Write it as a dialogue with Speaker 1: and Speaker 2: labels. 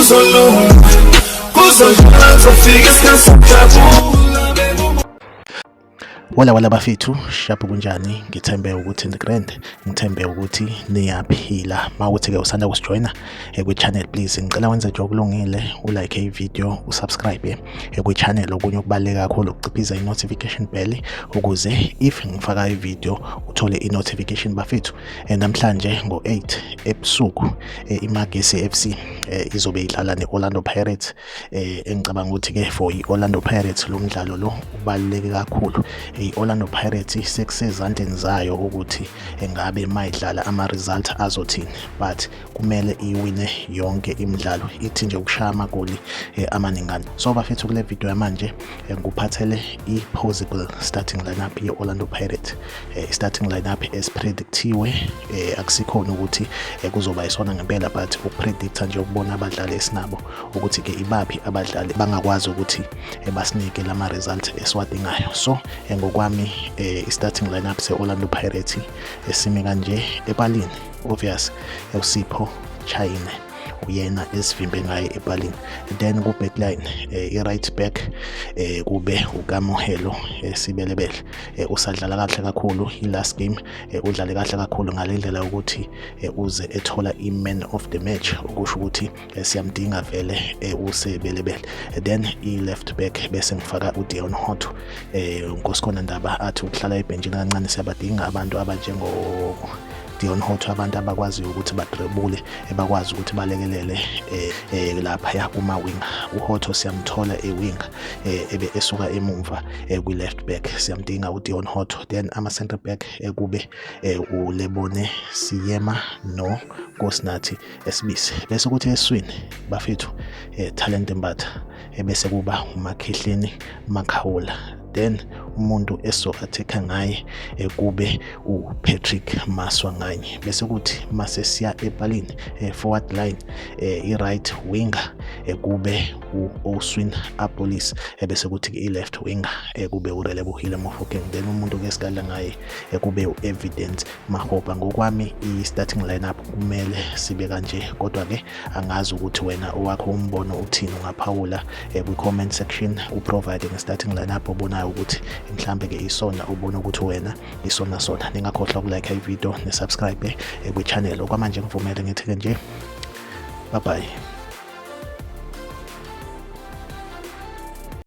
Speaker 1: kuzolunga, kuzolunga, sofika sikasijabula.
Speaker 2: Wala bafethu, shaphu kunjani? Ngithembe ukuthi nigrand, ngithembe ukuthi niyaphila. Mawuthi ke usanda kusijoyina kwi-channel, please ngicela wenze nje okulungile, ulike i-video, usubscribe kwi-channel. Okunye okubaluleke kakhulu ukuciphiza i-notification bell ukuze if ngifaka i-video uthole i-notification. Bafethu, namhlanje ngo-8 ebusuku iMagesi FC izobe idlala ne-Orlando Pirates. Engicabanga ukuthi ke for i-Orlando Pirates lo mdlalo lo ubaluleke kakhulu. I-Orlando Pirates sekusezandleni zayo ukuthi engabe mayidlala ama-result azothini, but kumele iwine yonke imidlalo, ithi nje ukushaya amagoli amaningana. So bafethu, kule video yamanje ngikuphathele i-possible starting lineup ye-Orlando Pirates. I-starting lineup esipredictiwe, akusikhona ukuthi kuzoba isona ngempela, but ukupredicta nje ukubona abadlali esinabo ukuthi ke ibaphi abadlali bangakwazi ukuthi basinike lama-result esiwadingayo. So ngokwami i-starting lineup se-Orlando Pirates esimi kanje: epalini obvious uSipho Chayine, uyena esivimbe ngaye epalini. Then ku backline i-right back kube uKamohelo Sibelebele, usadlala kahle kakhulu i-last game, udlale kahle kakhulu ngalendlela ukuthi uze ethola i-man of the match, okusho ukuthi siyamdinga vele uSebelebele. Then i-left back bese ngifaka uDeon Hotto. Nkosikhona Ndaba athi ukuhlala ebhenjini kancane, siyabadinga abantu abanjengo Deon Hotto, abantu abakwazi ukuthi badrebule, bakwazi ukuthi balekelele lapha kuma wing. uHotto siyamthola ewing, ebe esuka emumva kwi-left back, siyamdinga uDeon Hotto. Then ama center back kube uLebone Siyema no Nkosinathi Sibisi. Bese kuthi eswini bafethu Talent Mbatha, bese kuba uMakhehleni Makhawula. Then umuntu eso-attacker ngaye kube uPatrick Maswanganye. Bese kuthi mase siya epalini forward line, i-right winger kube uOswin Apolis, bese kuthi i-left winger kube uRelebohile Mofokeng. Then umuntu ke sikadla ngaye kube uEvidence Mahopa. Ngokwami i-starting lineup kumele sibe kanje, kodwa ke angazi ukuthi wena owakho umbono uthini. Ungaphawula kwi-comment section, uprovide nge-starting lineup obonayo ukuthi mhlambe ke isona ubona ukuthi wena isona sona. Ningakhohlwa ukulike i-video nesubscribe kwi-channel. Okwamanje ngivumele ngithi nje bye bye.